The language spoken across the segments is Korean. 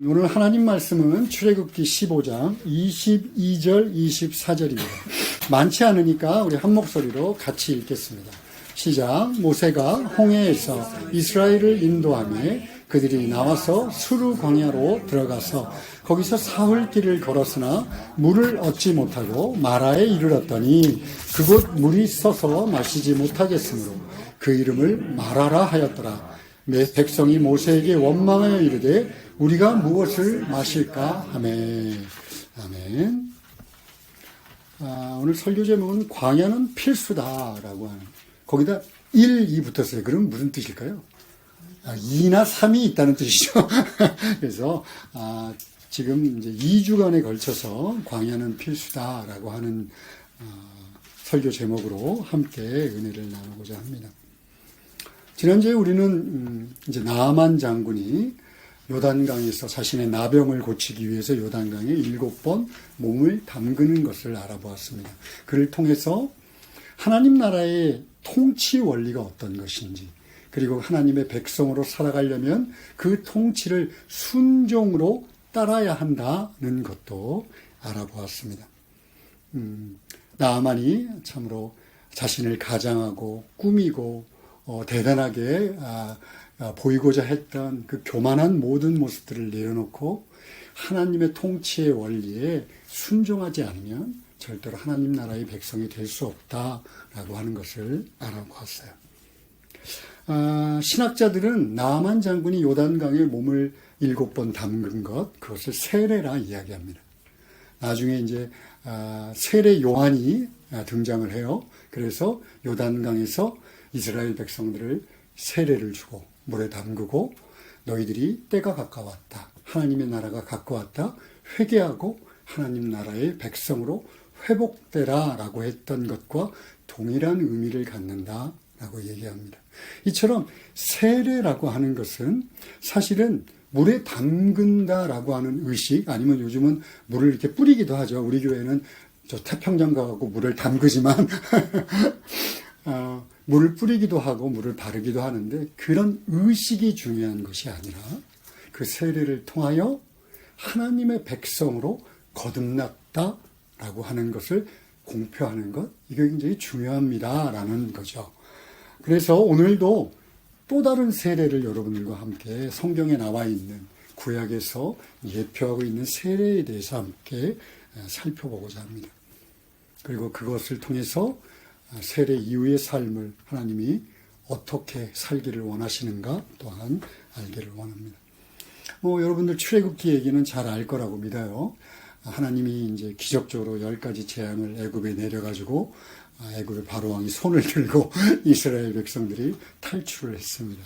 오늘 하나님 말씀은 출애굽기 15장 22절 24절입니다. 많지 않으니까 우리 한 목소리로 같이 읽겠습니다. 시작. 모세가 홍해에서 이스라엘을 인도하며 그들이 나와서 수르 광야로 들어가서 거기서 사흘 길을 걸었으나 물을 얻지 못하고 마라에 이르렀더니 그곳 물이 써서 마시지 못하겠으므로 그 이름을 마라라 하였더라. 백성이 모세에게 원망하여 이르되 우리가 무엇을 마실까 하매. 아멘. 오늘 설교 제목은 광야는 필수다라고 하는, 거기다 1, 2 붙었어요. 그럼 무슨 뜻일까요? 2나 3이 있다는 뜻이죠. 그래서 지금 이제 2주간에 걸쳐서 광야는 필수다라고 하는 설교 제목으로 함께 은혜를 나누고자 합니다. 지난주에 우리는 이제 나아만 장군이 요단강에서 자신의 나병을 고치기 위해서 요단강에 7번 몸을 담그는 것을 알아보았습니다. 그를 통해서 하나님 나라의 통치 원리가 어떤 것인지, 그리고 하나님의 백성으로 살아가려면 그 통치를 순종으로 따라야 한다는 것도 알아보았습니다. 나아만이 참으로 자신을 가장하고 꾸미고 대단하게 보이고자 했던 그 교만한 모든 모습들을 내려놓고 하나님의 통치의 원리에 순종하지 않으면 절대로 하나님 나라의 백성이 될 수 없다라고 하는 것을 알아보았어요. 신학자들은 나아만 장군이 요단강에 몸을 7번 담근 것, 그것을 세례라 이야기합니다. 나중에 이제 세례 요한이 등장을 해요. 그래서 요단강에서 이스라엘 백성들을 세례를 주고 물에 담그고 너희들이 때가 가까웠다, 하나님의 나라가 가까웠다, 회개하고 하나님 나라의 백성으로 회복되라 라고 했던 것과 동일한 의미를 갖는다라고 얘기합니다. 이처럼 세례라고 하는 것은 사실은 물에 담근다라고 하는 의식, 아니면 요즘은 물을 이렇게 뿌리기도 하죠. 우리 교회는 저 태평양 가고 물을 담그지만 물을 뿌리기도 하고 물을 바르기도 하는데, 그런 의식이 중요한 것이 아니라 그 세례를 통하여 하나님의 백성으로 거듭났다라고 하는 것을 공표하는 것, 이게 굉장히 중요합니다라는 거죠. 그래서 오늘도 또 다른 세례를 여러분들과 함께 성경에 나와 있는, 구약에서 예표하고 있는 세례에 대해서 함께 살펴보고자 합니다. 그리고 그것을 통해서 세례 이후의 삶을 하나님이 어떻게 살기를 원하시는가 또한 알기를 원합니다. 여러분들 출애굽기 얘기는 잘 알 거라고 믿어요. 하나님이 이제 기적적으로 10가지 재앙을 애굽에 내려가지고 애굽의 바로왕이 손을 들고 이스라엘 백성들이 탈출을 했습니다.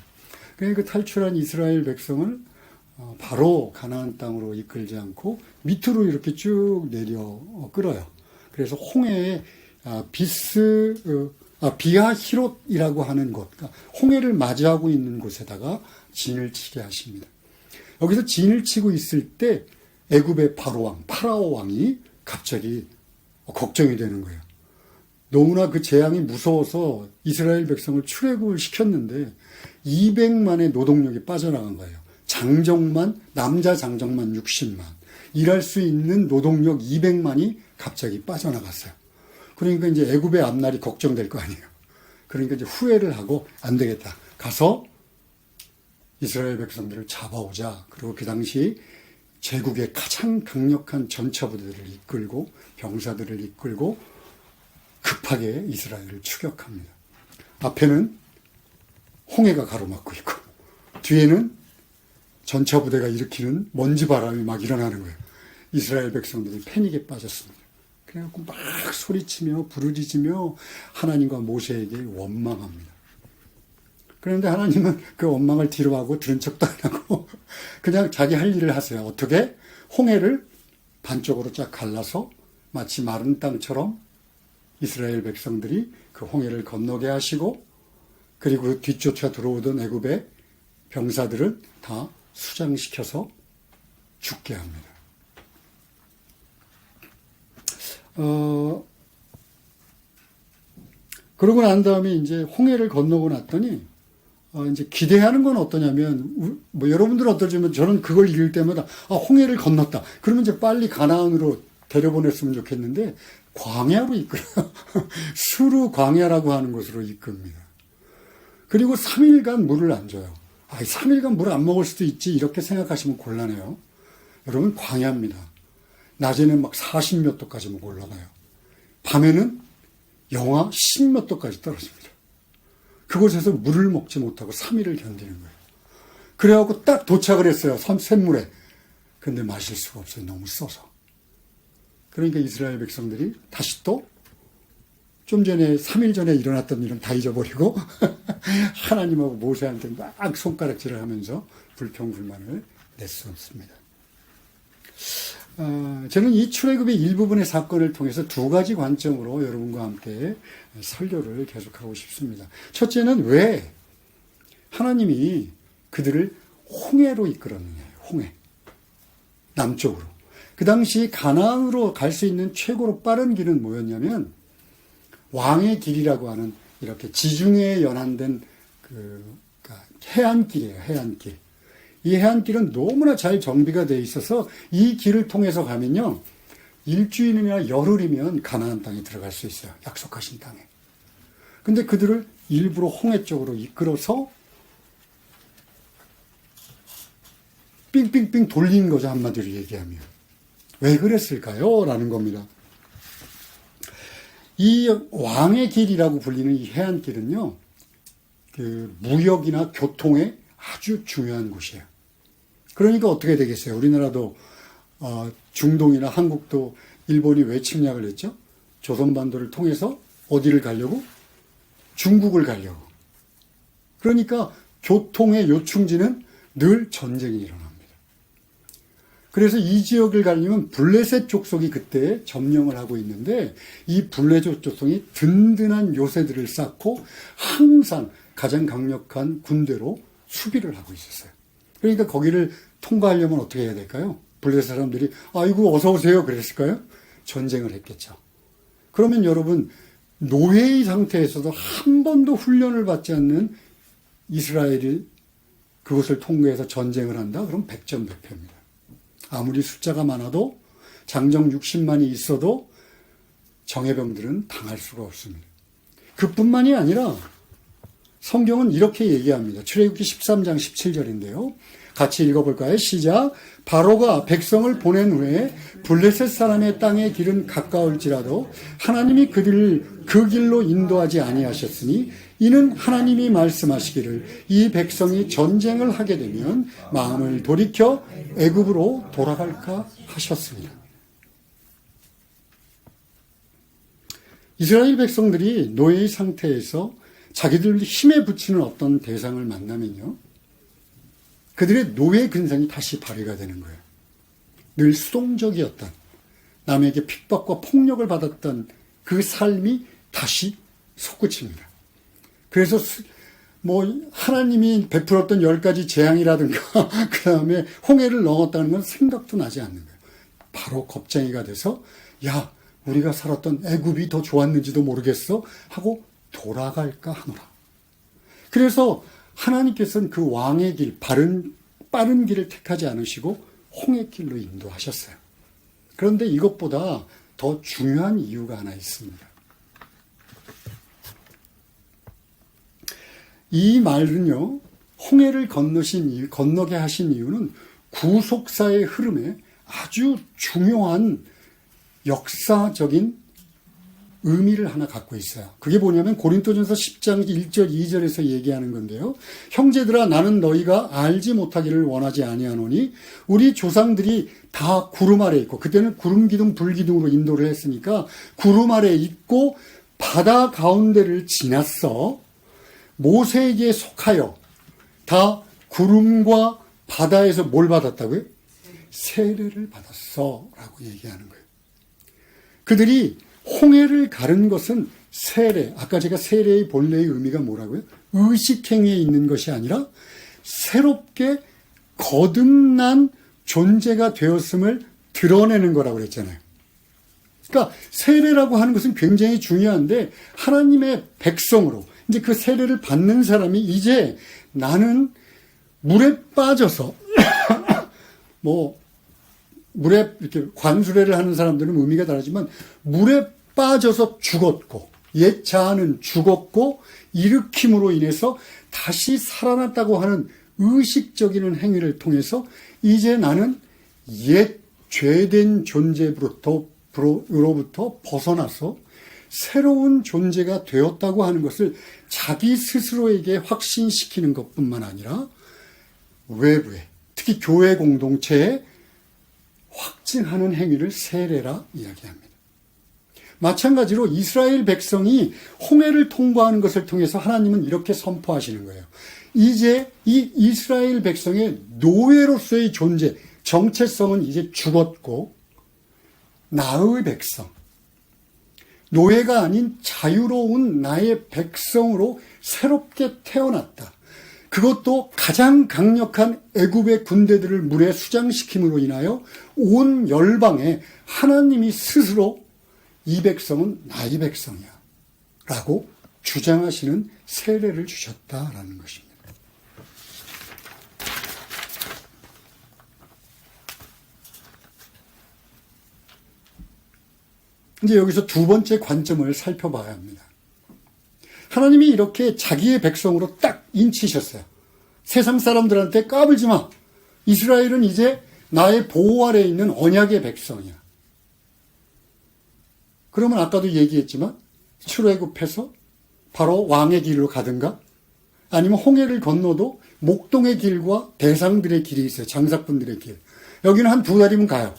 그러니까 그 탈출한 이스라엘 백성을 바로 가나안 땅으로 이끌지 않고 밑으로 이렇게 쭉 내려 끌어요. 그래서 홍해에 비하히롯이라고 하는 곳, 그러니까 홍해를 맞이하고 있는 곳에다가 진을 치게 하십니다. 여기서 진을 치고 있을 때 애굽의 바로왕, 파라오 왕이 갑자기 걱정이 되는 거예요. 너무나 그 재앙이 무서워서 이스라엘 백성을 출애굽을 시켰는데 200만의 노동력이 빠져나간 거예요. 남자 장정만 60만. 일할 수 있는 노동력 200만이 갑자기 빠져나갔어요. 그러니까 이제 애굽의 앞날이 걱정될 거 아니에요. 그러니까 이제 후회를 하고 안 되겠다, 가서 이스라엘 백성들을 잡아오자. 그리고 그 당시 제국의 가장 강력한 전차부대들을 이끌고 병사들을 이끌고 급하게 이스라엘을 추격합니다. 앞에는 홍해가 가로막고 있고 뒤에는 전차부대가 일으키는 먼지바람이 막 일어나는 거예요. 이스라엘 백성들이 패닉에 빠졌습니다. 그래갖고 막 소리치며 부르짖으며 하나님과 모세에게 원망합니다. 그런데 하나님은 그 원망을 뒤로하고 들은 척도 안 하고 그냥 자기 할 일을 하세요. 어떻게? 홍해를 반쪽으로 쫙 갈라서 마치 마른 땅처럼 이스라엘 백성들이 그 홍해를 건너게 하시고, 그리고 뒤쫓아 들어오던 애굽의 병사들은 다 수장시켜서 죽게 합니다. 그러고 난 다음에 이제 홍해를 건너고 났더니 이제 기대하는 건 어떠냐면, 여러분들은 어떨지만 저는 그걸 읽을 때마다, 홍해를 건넜다. 그러면 이제 빨리 가나안으로 데려보냈으면 좋겠는데, 광야로 이끌어요. 수르 광야라고 하는 곳으로 이끕니다. 그리고 3일간 물을 안 줘요. 3일간 물 안 먹을 수도 있지. 이렇게 생각하시면 곤란해요. 여러분, 광야입니다. 낮에는 막 40몇 도까지 막 올라가요. 밤에는 영하 10몇 도까지 떨어집니다. 그곳에서 물을 먹지 못하고 3일을 견디는 거예요. 그래갖고 딱 도착을 했어요. 샘물에. 근데 마실 수가 없어요. 너무 써서. 그러니까 이스라엘 백성들이 다시 또 좀 전에 3일 전에 일어났던 일은 다 잊어버리고 하나님하고 모세한테 막 손가락질을 하면서 불평불만을 냈었습니다. 저는 이 출애굽의 일부분의 사건을 통해서 두 가지 관점으로 여러분과 함께 설교를 계속하고 싶습니다. 첫째는 왜 하나님이 그들을 홍해로 이끌었느냐예요. 홍해. 남쪽으로. 그 당시 가나안으로 갈 수 있는 최고로 빠른 길은 뭐였냐면 왕의 길이라고 하는 이렇게 지중해에 연안된 해안길이에요. 해안길. 이 해안길은 너무나 잘 정비가 되어 있어서 이 길을 통해서 가면요. 일주일이나 열흘이면 가나안 땅에 들어갈 수 있어요. 약속하신 땅에. 근데 그들을 일부러 홍해 쪽으로 이끌어서 삥삥삥 돌린 거죠. 한마디로 얘기하면. 왜 그랬을까요? 라는 겁니다. 이 왕의 길이라고 불리는 이 해안길은요. 무역이나 교통에 아주 중요한 곳이에요. 그러니까 어떻게 되겠어요? 우리나라도 중동이나 한국도 일본이 왜 침략을 했죠? 조선반도를 통해서 어디를 가려고? 중국을 가려고. 그러니까 교통의 요충지는 늘 전쟁이 일어납니다. 그래서 이 지역을 가려면 블레셋 족속이 그때 점령을 하고 있는데 이 블레셋 족속이 든든한 요새들을 쌓고 항상 가장 강력한 군대로 수비를 하고 있었어요. 그러니까 거기를 통과하려면 어떻게 해야 될까요? 블레셋 사람들이 아이고 어서 오세요 그랬을까요? 전쟁을 했겠죠. 그러면 여러분 노예의 상태에서도 한 번도 훈련을 받지 않는 이스라엘이 그것을 통과해서 전쟁을 한다? 그럼 백전백패입니다. 아무리 숫자가 많아도 장정 60만이 있어도 정예병들은 당할 수가 없습니다. 그뿐만이 아니라 성경은 이렇게 얘기합니다. 출애굽기 13장 17절인데요. 같이 읽어볼까요? 시작. 바로가 백성을 보낸 후에 블레셋 사람의 땅의 길은 가까울지라도 하나님이 그들을 그 길로 인도하지 아니하셨으니 이는 하나님이 말씀하시기를 이 백성이 전쟁을 하게 되면 마음을 돌이켜 애굽으로 돌아갈까 하셨습니다. 이스라엘 백성들이 노예의 상태에서 자기들 힘에 붙이는 어떤 대상을 만나면요. 그들의 노예 근성이 다시 발휘가 되는 거예요. 늘 수동적이었던, 남에게 핍박과 폭력을 받았던 그 삶이 다시 솟구칩니다. 그래서 하나님이 베풀었던 10가지 재앙이라든가 그 다음에 홍해를 넘었다는 건 생각도 나지 않는 거예요. 바로 겁쟁이가 돼서 야 우리가 살았던 애굽이 더 좋았는지도 모르겠어 하고 돌아갈까 하노라. 그래서 하나님께서는 그 왕의 길, 빠른 길을 택하지 않으시고 홍해 길로 인도하셨어요. 그런데 이것보다 더 중요한 이유가 하나 있습니다. 이 말은요, 홍해를 건너게 하신 이유는 구속사의 흐름에 아주 중요한 역사적인 의미를 하나 갖고 있어요. 그게 뭐냐면 고린도전서 10장 1절 2절에서 얘기하는 건데요. 형제들아 나는 너희가 알지 못하기를 원하지 아니하노니 우리 조상들이 다 구름 아래 있고 그때는 구름 기둥 불 기둥으로 인도를 했으니까 구름 아래 있고 바다 가운데를 지났어. 모세에게 속하여 다 구름과 바다에서 뭘 받았다고요? 세례를 받았어 라고 얘기하는 거예요. 그들이 홍해를 가른 것은 세례, 아까 제가 세례의 본래의 의미가 뭐라고요? 의식행위에 있는 것이 아니라 새롭게 거듭난 존재가 되었음을 드러내는 거라고 그랬잖아요. 그러니까 세례라고 하는 것은 굉장히 중요한데 하나님의 백성으로 이제 그 세례를 받는 사람이 이제 나는 물에 빠져서 물에 이렇게 관수레를 하는 사람들은 의미가 다르지만 물에 빠져서 죽었고 옛 자아는 죽었고 일으킴으로 인해서 다시 살아났다고 하는 의식적인 행위를 통해서 이제 나는 옛 죄된 존재로부터 벗어나서 새로운 존재가 되었다고 하는 것을 자기 스스로에게 확신시키는 것뿐만 아니라 외부에, 특히 교회 공동체에 확증하는 행위를 세례라 이야기합니다. 마찬가지로 이스라엘 백성이 홍해를 통과하는 것을 통해서 하나님은 이렇게 선포하시는 거예요. 이제 이 이스라엘 백성의 노예로서의 존재, 정체성은 이제 죽었고 나의 백성, 노예가 아닌 자유로운 나의 백성으로 새롭게 태어났다. 그것도 가장 강력한 애굽의 군대들을 물에 수장시킴으로 인하여 온 열방에 하나님이 스스로 이 백성은 나의 백성이야 라고 주장하시는 세례를 주셨다라는 것입니다. 이제 여기서 두 번째 관점을 살펴봐야 합니다. 하나님이 이렇게 자기의 백성으로 딱 인치셨어요. 세상 사람들한테 까불지 마. 이스라엘은 이제 나의 보호 아래에 있는 언약의 백성이야. 그러면 아까도 얘기했지만 출애굽해서 바로 왕의 길로 가든가 아니면 홍해를 건너도 목동의 길과 대상들의 길이 있어요. 장사꾼들의 길. 여기는 한 2달이면 가요.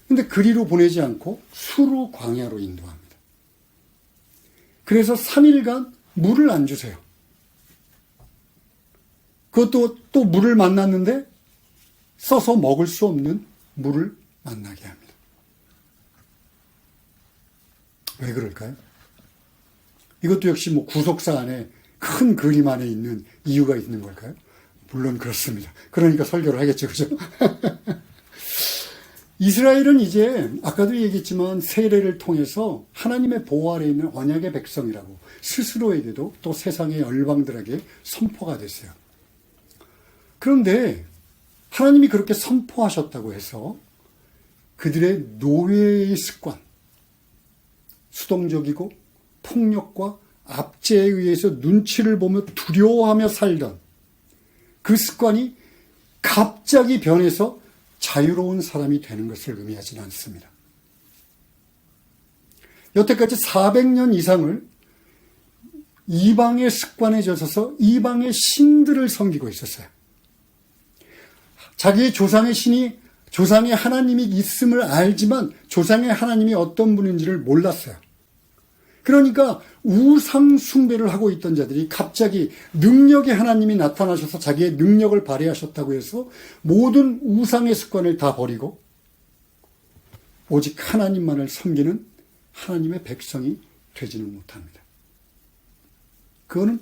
근데 그리로 보내지 않고 수루 광야로 인도합니다. 그래서 3일간 물을 안 주세요. 그것도 또 물을 만났는데 써서 먹을 수 없는 물을 만나게 합니다. 왜 그럴까요? 이것도 역시 구속사 안에 큰 그림 안에 있는 이유가 있는 걸까요? 물론 그렇습니다. 그러니까 설교를 하겠죠. 그죠? 이스라엘은 이제 아까도 얘기했지만 세례를 통해서 하나님의 보호 아래에 있는 언약의 백성이라고 스스로에게도 또 세상의 열방들에게 선포가 됐어요. 그런데 하나님이 그렇게 선포하셨다고 해서 그들의 노예의 습관, 수동적이고 폭력과 압제에 의해서 눈치를 보며 두려워하며 살던 그 습관이 갑자기 변해서 자유로운 사람이 되는 것을 의미하지는 않습니다. 여태까지 400년 이상을 이방의 습관에 젖어서 이방의 신들을 섬기고 있었어요. 자기의 조상의 신이 조상의 하나님이 있음을 알지만 조상의 하나님이 어떤 분인지를 몰랐어요. 그러니까 우상 숭배를 하고 있던 자들이 갑자기 능력의 하나님이 나타나셔서 자기의 능력을 발휘하셨다고 해서 모든 우상의 습관을 다 버리고 오직 하나님만을 섬기는 하나님의 백성이 되지는 못합니다. 그거는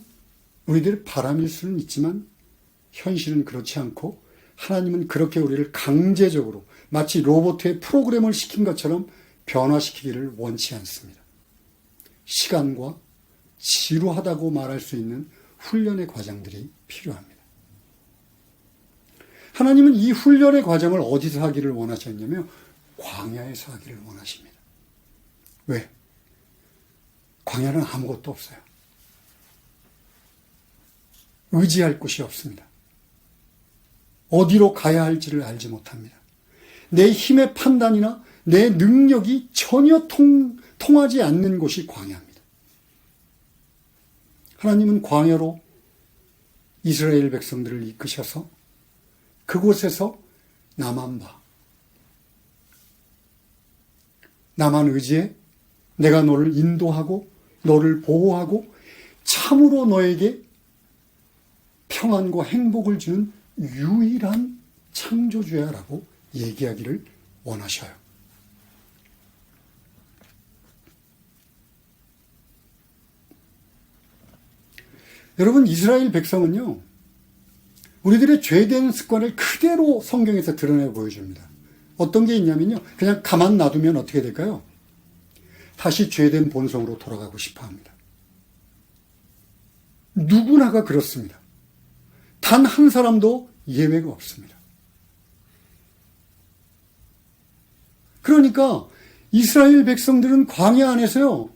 우리들의 바람일 수는 있지만 현실은 그렇지 않고 하나님은 그렇게 우리를 강제적으로 마치 로봇에 프로그램을 시킨 것처럼 변화시키기를 원치 않습니다. 시간과 지루하다고 말할 수 있는 훈련의 과정들이 필요합니다. 하나님은 이 훈련의 과정을 어디서 하기를 원하셨냐면 광야에서 하기를 원하십니다. 왜? 광야는 아무것도 없어요. 의지할 곳이 없습니다. 어디로 가야 할지를 알지 못합니다. 내 힘의 판단이나 내 능력이 전혀 통하지 않는 곳이 광야입니다. 하나님은 광야로 이스라엘 백성들을 이끄셔서 그곳에서 나만 봐. 나만 의지해. 내가 너를 인도하고 너를 보호하고 참으로 너에게 평안과 행복을 주는 유일한 창조주야라고 얘기하기를 원하셔요. 여러분, 이스라엘 백성은요, 우리들의 죄된 습관을 그대로 성경에서 드러내 보여줍니다. 어떤 게 있냐면요, 그냥 가만 놔두면 어떻게 될까요? 다시 죄된 본성으로 돌아가고 싶어 합니다. 누구나가 그렇습니다. 단 한 사람도 예외가 없습니다. 그러니까 이스라엘 백성들은 광야에서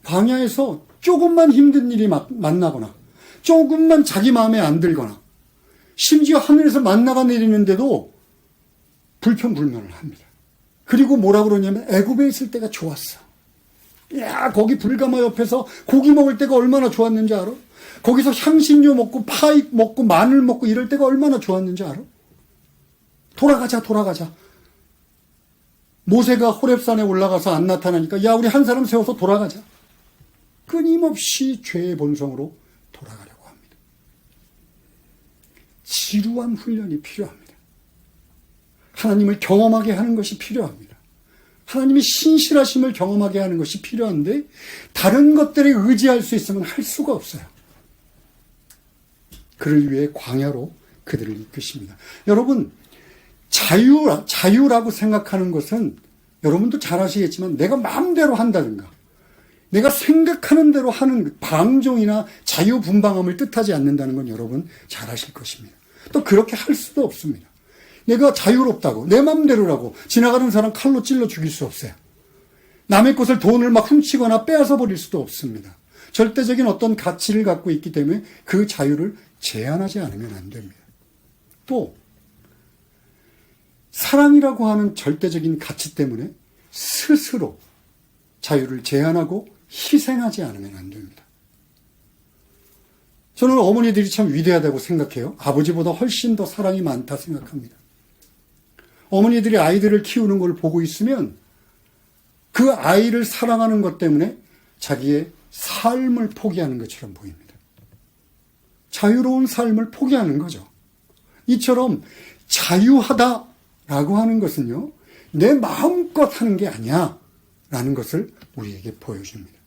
조금만 힘든 일이 만나거나 조금만 자기 마음에 안 들거나 심지어 하늘에서 만나가 내리는데도 불평불만을 합니다. 그리고 뭐라 그러냐면 애굽에 있을 때가 좋았어. 야, 거기 불가마 옆에서 고기 먹을 때가 얼마나 좋았는지 알아? 거기서 향신료 먹고 파익 먹고 마늘 먹고 이럴 때가 얼마나 좋았는지 알아? 돌아가자. 모세가 호렙산에 올라가서 안 나타나니까 야, 우리 한 사람 세워서 돌아가자. 끊임없이 죄의 본성으로 돌아가려고 합니다. 지루한 훈련이 필요합니다. 하나님을 경험하게 하는 것이 필요합니다. 하나님의 신실하심을 경험하게 하는 것이 필요한데 다른 것들에 의지할 수 있으면 할 수가 없어요. 그를 위해 광야로 그들을 이끄십니다. 여러분, 자유라고 생각하는 것은 여러분도 잘 아시겠지만 내가 마음대로 한다든가 내가 생각하는 대로 하는 방종이나 자유분방함을 뜻하지 않는다는 건 여러분 잘 아실 것입니다. 또 그렇게 할 수도 없습니다. 내가 자유롭다고 내 마음대로라고 지나가는 사람 칼로 찔러 죽일 수 없어요. 남의 것을 돈을 막 훔치거나 빼앗아 버릴 수도 없습니다. 절대적인 어떤 가치를 갖고 있기 때문에 그 자유를 제한하지 않으면 안 됩니다. 또 사랑이라고 하는 절대적인 가치 때문에 스스로 자유를 제한하고 희생하지 않으면 안 됩니다. 저는 어머니들이 참 위대하다고 생각해요. 아버지보다 훨씬 더 사랑이 많다 생각합니다. 어머니들이 아이들을 키우는 걸 보고 있으면 그 아이를 사랑하는 것 때문에 자기의 삶을 포기하는 것처럼 보입니다. 자유로운 삶을 포기하는 거죠. 이처럼 자유하다라고 하는 것은요, 내 마음껏 하는 게 아니야 라는 것을 우리에게 보여줍니다.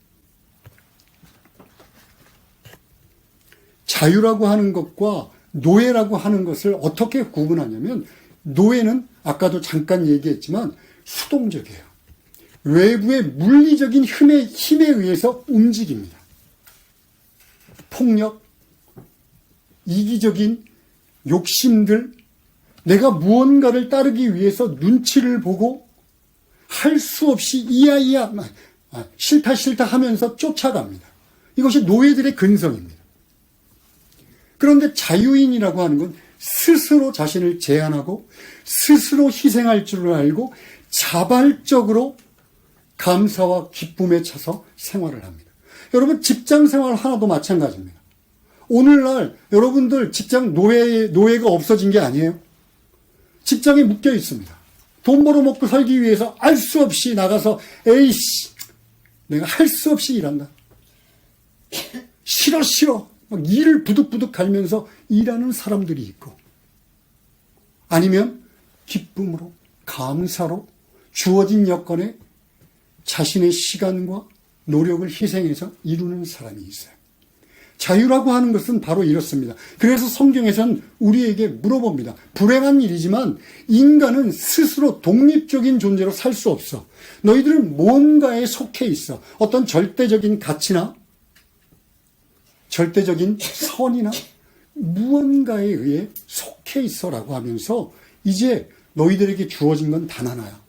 자유라고 하는 것과 노예라고 하는 것을 어떻게 구분하냐면 노예는 아까도 잠깐 얘기했지만 수동적이에요. 외부의 물리적인 힘에 의해서 움직입니다. 폭력, 이기적인 욕심들, 내가 무언가를 따르기 위해서 눈치를 보고 할 수 없이 이야 싫다 하면서 쫓아갑니다. 이것이 노예들의 근성입니다. 그런데 자유인이라고 하는 건 스스로 자신을 제한하고 스스로 희생할 줄을 알고 자발적으로 감사와 기쁨에 차서 생활을 합니다. 여러분 직장 생활 하나도 마찬가지입니다. 오늘날 여러분들 직장 노예가 없어진 게 아니에요. 직장에 묶여 있습니다. 돈 벌어먹고 살기 위해서 알 수 없이 나가서 에이씨 내가 할 수 없이 일한다. 싫어 막 일을 부득부득 갈면서 일하는 사람들이 있고 아니면 기쁨으로 감사로 주어진 여건에 자신의 시간과 노력을 희생해서 이루는 사람이 있어요. 자유라고 하는 것은 바로 이렇습니다. 그래서 성경에서는 우리에게 물어봅니다. 불행한 일이지만 인간은 스스로 독립적인 존재로 살 수 없어. 너희들은 뭔가에 속해 있어. 어떤 절대적인 가치나 절대적인 선이나 무언가에 의해 속해 있어라고 하면서 이제 너희들에게 주어진 건 단 하나야.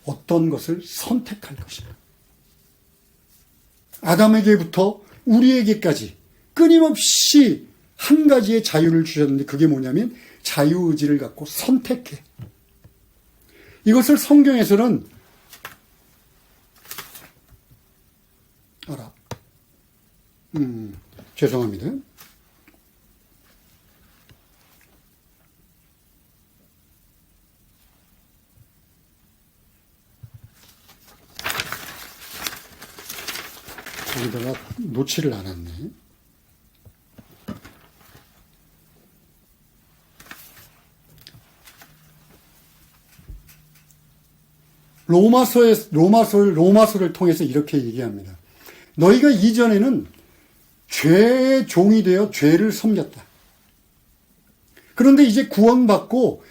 어떤 것을 선택할 것이다. 아담에게부터 우리에게까지 끊임없이 한 가지의 자유를 주셨는데 그게 뭐냐면 자유의지를 갖고 선택해. 이것을 성경에서는 죄송합니다. 거기다가 놓지를 않았네. 로마서를 통해서 이렇게 얘기합니다. 너희가 이전에는 죄의 종이 되어 죄를 섬겼다. 그런데 이제 구원받고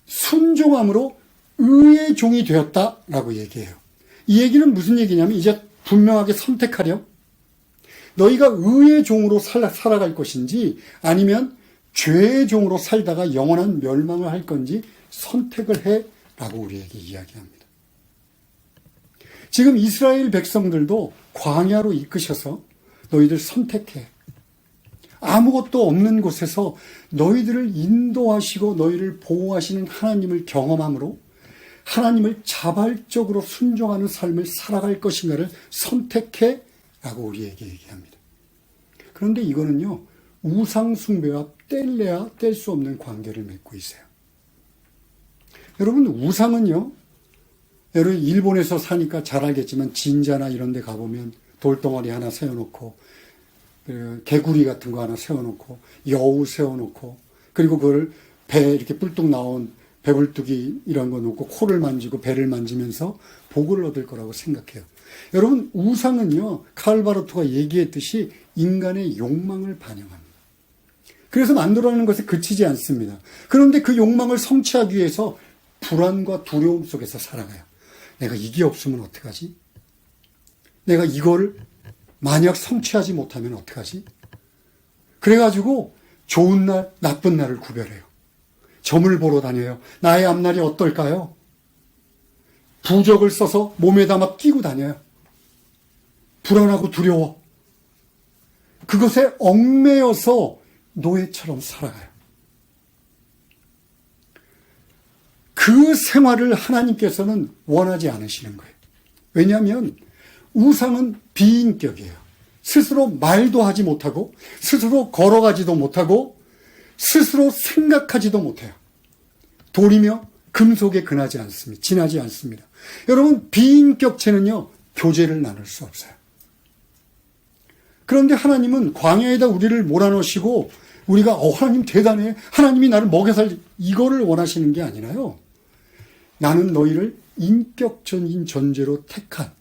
순종함으로 의의 종이 되었다라고 얘기해요. 이 얘기는 무슨 얘기냐면 이제 분명하게 선택하렴. 너희가 의의 종으로 살아갈 것인지 아니면 죄의 종으로 살다가 영원한 멸망을 할 건지 선택을 해 라고 우리에게 이야기합니다. 지금 이스라엘 백성들도 광야로 이끄셔서 너희들 선택해. 아무것도 없는 곳에서 너희들을 인도하시고 너희를 보호하시는 하나님을 경험함으로 하나님을 자발적으로 순종하는 삶을 살아갈 것인가를 선택해 라고 우리에게 얘기합니다. 그런데 이거는요, 우상 숭배와 뗄래야 뗄 수 없는 관계를 맺고 있어요. 여러분, 우상은요, 여러분 일본에서 사니까 잘 알겠지만 진자나 이런 데 가보면 돌덩어리 하나 세워놓고 개구리 같은 거 하나 세워놓고 여우 세워놓고 그리고 그걸 배 이렇게 뿔뚝 나온 배불뚝이 이런 거 놓고 코를 만지고 배를 만지면서 복을 얻을 거라고 생각해요. 여러분, 우상은요, 칼 바르트가 얘기했듯이 인간의 욕망을 반영합니다. 그래서 만들어내는 것에 그치지 않습니다. 그런데 그 욕망을 성취하기 위해서 불안과 두려움 속에서 살아가요. 내가 이게 없으면 어떡하지? 내가 이거를 만약 성취하지 못하면 어떡하지? 그래가지고 좋은 날, 나쁜 날을 구별해요. 점을 보러 다녀요. 나의 앞날이 어떨까요? 부적을 써서 몸에다 막 끼고 다녀요. 불안하고 두려워. 그것에 얽매여서 노예처럼 살아가요. 그 생활을 하나님께서는 원하지 않으시는 거예요. 왜냐하면 우상은 비인격이에요. 스스로 말도 하지 못하고 스스로 걸어가지도 못하고 스스로 생각하지도 못해요. 돌이며 금속에 지나지 않습니다. 여러분, 비인격체는요, 교제를 나눌 수 없어요. 그런데 하나님은 광야에다 우리를 몰아넣으시고 우리가 하나님 대단해, 하나님이 나를 먹여 살, 이거를 원하시는 게 아니라요, 나는 너희를 인격적인 존재로 택한,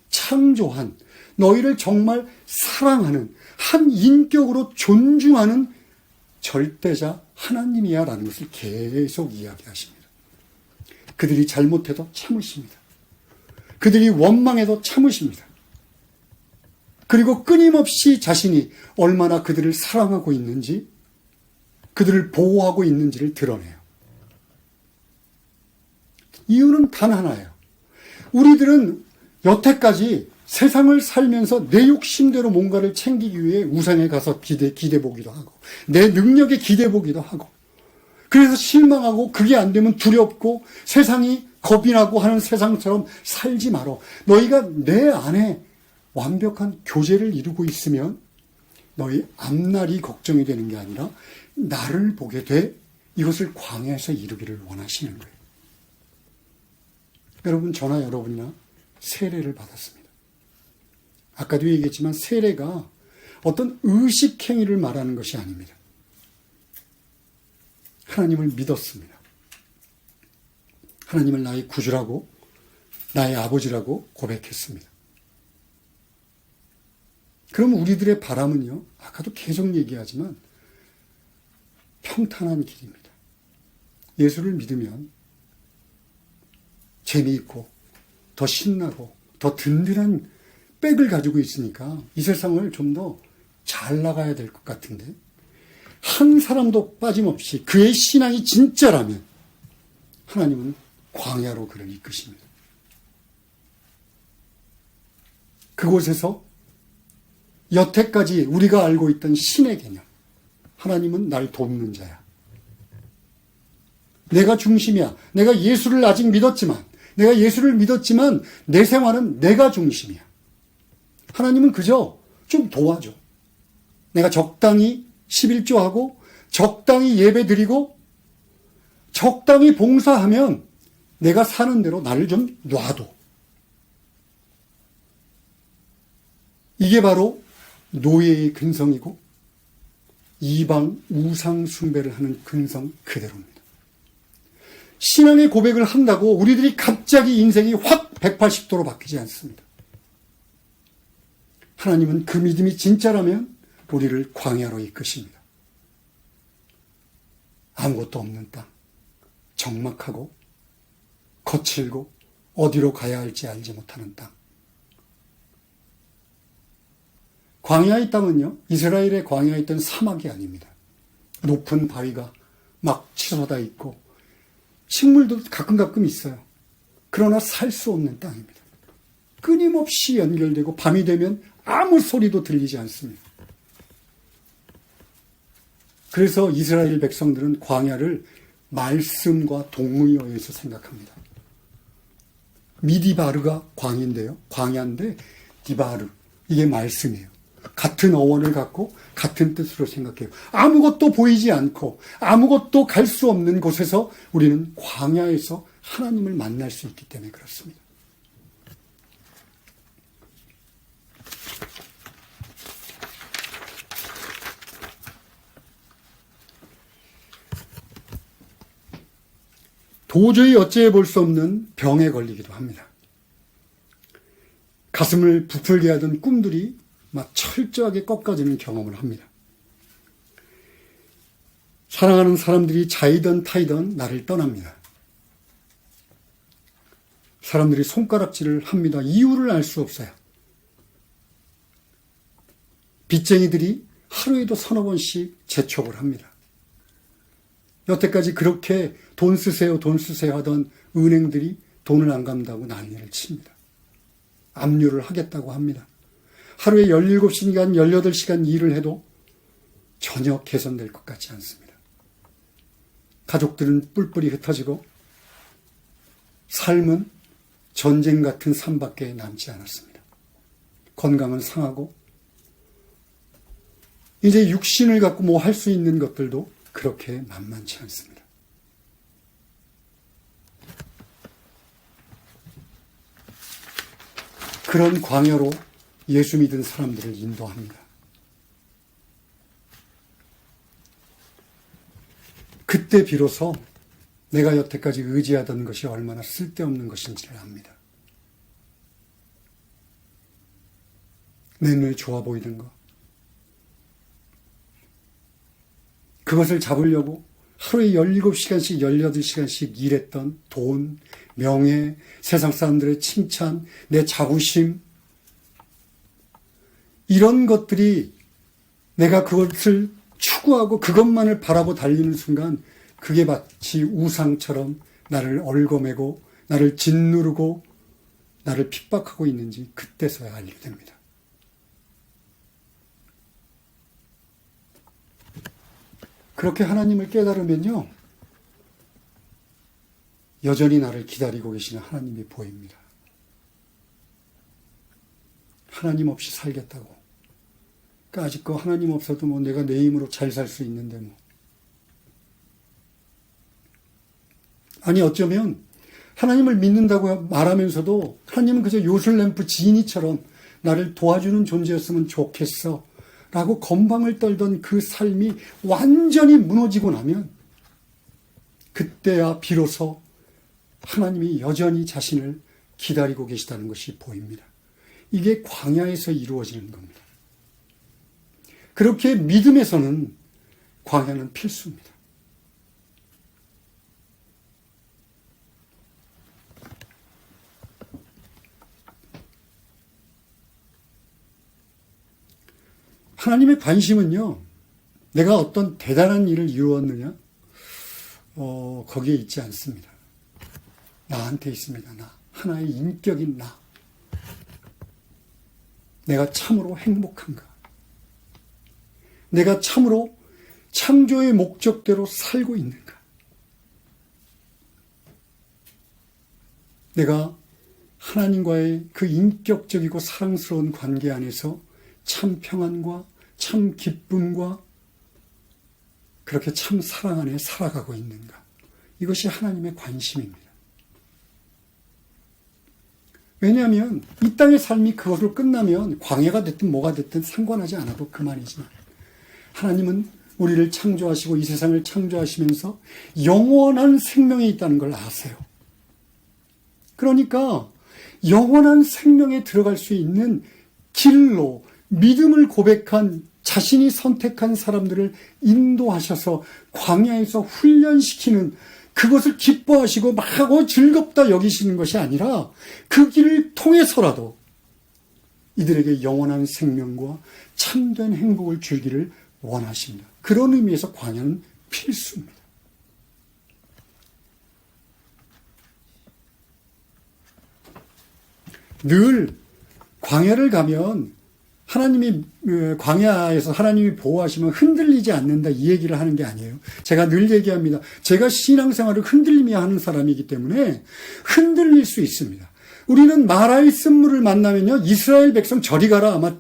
창조한, 너희를 정말 사랑하는, 한 인격으로 존중하는 절대자 하나님이야 라는 것을 계속 이야기하십니다. 그들이 잘못해도 참으십니다. 그들이 원망해도 참으십니다. 그리고 끊임없이 자신이 얼마나 그들을 사랑하고 있는지, 그들을 보호하고 있는지를 드러내요. 이유는 단 하나예요. 우리들은 여태까지 세상을 살면서 내 욕심대로 뭔가를 챙기기 위해 우상에 가서 기대 보기도 하고 내 능력에 기대 보기도 하고 그래서 실망하고 그게 안 되면 두렵고 세상이 겁이 나고 하는 세상처럼 살지 말어. 너희가 내 안에 완벽한 교제를 이루고 있으면 너희 앞날이 걱정이 되는 게 아니라 나를 보게 돼. 이것을 광야에서 이루기를 원하시는 거예요. 여러분, 저나 여러분이나 세례를 받았습니다. 아까도 얘기했지만 세례가 어떤 의식행위를 말하는 것이 아닙니다. 하나님을 믿었습니다. 하나님을 나의 구주라고, 나의 아버지라고 고백했습니다. 그럼 우리들의 바람은요, 아까도 계속 얘기하지만 평탄한 길입니다. 예수를 믿으면 재미있고 더 신나고 더 든든한 백을 가지고 있으니까 이 세상을 좀 더 잘 나가야 될 것 같은데, 한 사람도 빠짐없이 그의 신앙이 진짜라면 하나님은 광야로 그를 이끄십니다. 그곳에서 여태까지 우리가 알고 있던 신의 개념, 하나님은 날 돕는 자야, 내가 중심이야, 내가 예수를 아직 믿었지만 내 생활은 내가 중심이야, 하나님은 그저 좀 도와줘, 내가 적당히 11조하고 적당히 예배드리고 적당히 봉사하면 내가 사는 대로 나를 좀 놔둬. 이게 바로 노예의 근성이고 이방 우상 숭배를 하는 근성 그대로입니다. 신앙의 고백을 한다고 우리들이 갑자기 인생이 확 180도로 바뀌지 않습니다. 하나님은 그 믿음이 진짜라면 우리를 광야로 이끄십니다. 아무것도 없는 땅, 적막하고 거칠고 어디로 가야 할지 알지 못하는 땅. 광야의 땅은요, 이스라엘의 광야에 있던 사막이 아닙니다. 높은 바위가 막 치솟아 있고 식물도 가끔 있어요. 그러나 살 수 없는 땅입니다. 끊임없이 연결되고 밤이 되면 아무 소리도 들리지 않습니다. 그래서 이스라엘 백성들은 광야를 말씀과 동의어에서 생각합니다. 미디바르가 광야인데 디바르, 이게 말씀이에요. 같은 어원을 갖고 같은 뜻으로 생각해요. 아무것도 보이지 않고 아무것도 갈 수 없는 곳에서 우리는 광야에서 하나님을 만날 수 있기 때문에 그렇습니다. 도저히 어찌해 볼 수 없는 병에 걸리기도 합니다. 가슴을 부풀게 하던 꿈들이 막 철저하게 꺾어지는 경험을 합니다. 사랑하는 사람들이 자이던 타이던 나를 떠납니다. 사람들이 손가락질을 합니다. 이유를 알 수 없어요. 빚쟁이들이 하루에도 서너 번씩 재촉을 합니다. 여태까지 그렇게 돈 쓰세요 하던 은행들이 돈을 안 갚는다고 난리를 칩니다. 압류를 하겠다고 합니다. 하루에 17시간, 18시간 일을 해도 전혀 개선될 것 같지 않습니다. 가족들은 뿔뿔이 흩어지고 삶은 전쟁 같은 삶밖에 남지 않았습니다. 건강은 상하고 이제 육신을 갖고 뭐 할 수 있는 것들도 그렇게 만만치 않습니다. 그런 광야로 예수 믿은 사람들을 인도합니다. 그때 비로소 내가 여태까지 의지하던 것이 얼마나 쓸데없는 것인지를 압니다. 내 눈에 좋아 보이는 것, 그것을 잡으려고 하루에 17시간씩 18시간씩 일했던 돈, 명예, 세상 사람들의 칭찬, 내 자부심, 이런 것들이 내가 그것을 추구하고 그것만을 바라고 달리는 순간 그게 마치 우상처럼 나를 얽어매고 나를 짓누르고 나를 핍박하고 있는지 그때서야 알게 됩니다. 그렇게 하나님을 깨달으면요, 여전히 나를 기다리고 계시는 하나님이 보입니다. 하나님 없이 살겠다고. 그러니까 아직 그 하나님 없어도 뭐 내가 내 힘으로 잘 살 수 있는데 뭐. 아니 어쩌면 하나님을 믿는다고 말하면서도 하나님은 그저 요술램프 지니처럼 나를 도와주는 존재였으면 좋겠어 라고 건방을 떨던 그 삶이 완전히 무너지고 나면 그때야 비로소 하나님이 여전히 자신을 기다리고 계시다는 것이 보입니다. 이게 광야에서 이루어지는 겁니다. 그렇게 믿음에서는 광야는 필수입니다. 하나님의 관심은요, 내가 어떤 대단한 일을 이루었느냐, 거기에 있지 않습니다. 나한테 있습니다. 나. 하나의 인격인 나. 내가 참으로 행복한가? 내가 참으로 창조의 목적대로 살고 있는가? 내가 하나님과의 그 인격적이고 사랑스러운 관계 안에서 참 평안과 참 기쁨과 그렇게 참 사랑 안에 살아가고 있는가? 이것이 하나님의 관심입니다. 왜냐하면 이 땅의 삶이 그것으로 끝나면 광야가 됐든 뭐가 됐든 상관하지 않아도 그만이지만 하나님은 우리를 창조하시고 이 세상을 창조하시면서 영원한 생명이 있다는 걸 아세요. 그러니까 영원한 생명에 들어갈 수 있는 길로 믿음을 고백한 자신이 선택한 사람들을 인도하셔서 광야에서 훈련시키는 그것을 기뻐하시고 막 하고 즐겁다 여기시는 것이 아니라 그 길을 통해서라도 이들에게 영원한 생명과 참된 행복을 주기를 원하십니다. 그런 의미에서 광야는 필수입니다. 늘 광야를 가면 하나님이 광야에서 하나님이 보호하시면 흔들리지 않는다 이 얘기를 하는 게 아니에요. 제가 늘 얘기합니다. 제가 신앙생활을 흔들리며 하는 사람이기 때문에 흔들릴 수 있습니다. 우리는 마라의 쓴물을 만나면요, 이스라엘 백성 저리 가라 아마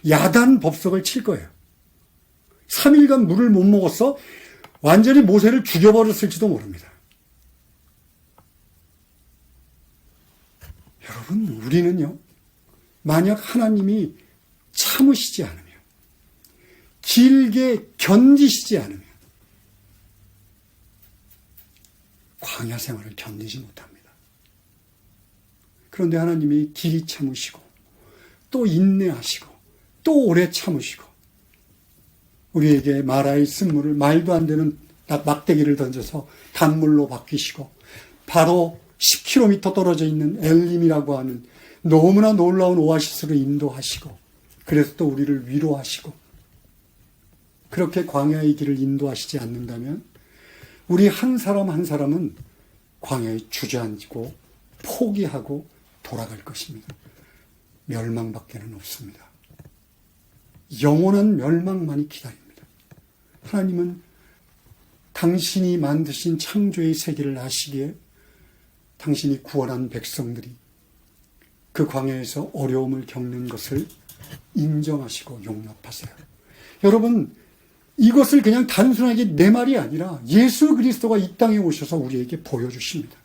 야단 법석을 칠 거예요. 3일간 물을 못 먹었어 완전히 모세를 죽여버렸을지도 모릅니다. 여러분, 우리는요, 만약 하나님이 참으시지 않으면, 길게 견디시지 않으면 광야 생활을 견디지 못합니다. 그런데 하나님이 길이 참으시고 또 인내하시고 또 오래 참으시고 우리에게 마라의 쓴물을 말도 안 되는 막대기를 던져서 단물로 바뀌시고 바로 10km 떨어져 있는 엘림이라고 하는 너무나 놀라운 오아시스로 인도하시고 그래서 또 우리를 위로하시고 그렇게 광야의 길을 인도하시지 않는다면 우리 한 사람 한 사람은 광야에 주저앉고 포기하고 돌아갈 것입니다. 멸망밖에는 없습니다. 영원한 멸망만이 기다립니다. 하나님은 당신이 만드신 창조의 세계를 아시기에 당신이 구원한 백성들이 그 광야에서 어려움을 겪는 것을 인정하시고 용납하세요. 여러분, 이것을 그냥 단순하게 내 말이 아니라 예수 그리스도가 이 땅에 오셔서 우리에게 보여주십니다.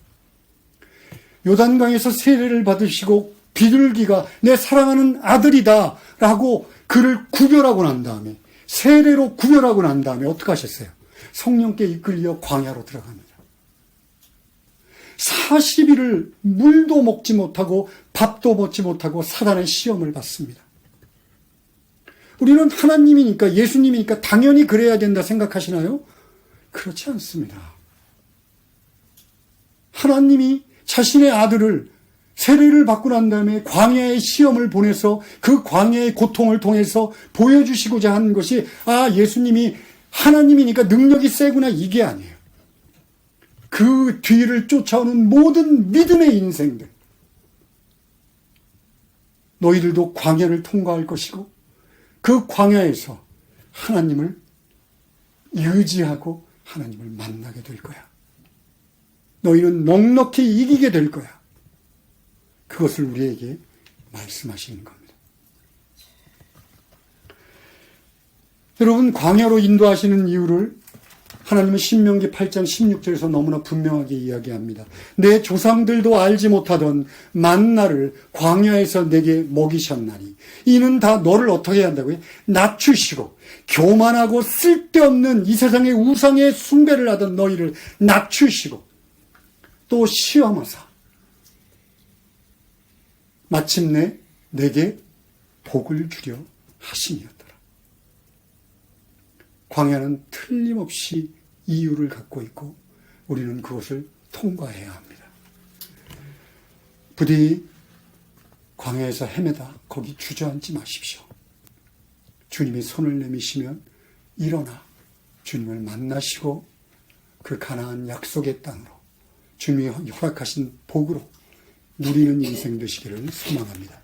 요단강에서 세례를 받으시고 비둘기가 내 사랑하는 아들이다 라고 그를 구별하고 난 다음에 세례로 구별하고 난 다음에 어떻게 하셨어요? 성령께 이끌려 광야로 들어갑니다. 40일을 물도 먹지 못하고 밥도 먹지 못하고 사단의 시험을 받습니다. 우리는 하나님이니까 예수님이니까 당연히 그래야 된다 생각하시나요? 그렇지 않습니다. 하나님이 자신의 아들을 세례를 받고 난 다음에 광야의 시험을 보내서 그 광야의 고통을 통해서 보여주시고자 하는 것이 예수님이 하나님이니까 능력이 세구나 이게 아니에요. 그 뒤를 쫓아오는 모든 믿음의 인생들 너희들도 광야를 통과할 것이고 그 광야에서 하나님을 의지하고 하나님을 만나게 될 거야. 너희는 넉넉히 이기게 될 거야. 그것을 우리에게 말씀하시는 겁니다. 여러분, 광야로 인도하시는 이유를 하나님은 신명기 8장 16절에서 너무나 분명하게 이야기합니다. 내 조상들도 알지 못하던 만나를 광야에서 내게 먹이셨나니 이는 다 너를 어떻게 한다고요? 낮추시고 교만하고 쓸데없는 이 세상의 우상의 숭배를 하던 너희를 낮추시고 또 시험하사 마침내 내게 복을 주려 하심이었더라. 광야는 틀림없이 이유를 갖고 있고 우리는 그것을 통과해야 합니다. 부디 광야에서 헤매다 거기 주저앉지 마십시오. 주님이 손을 내미시면 일어나 주님을 만나시고 그 가나안 약속의 땅으로 주님이 허락하신 복으로 누리는 인생 되시기를 소망합니다.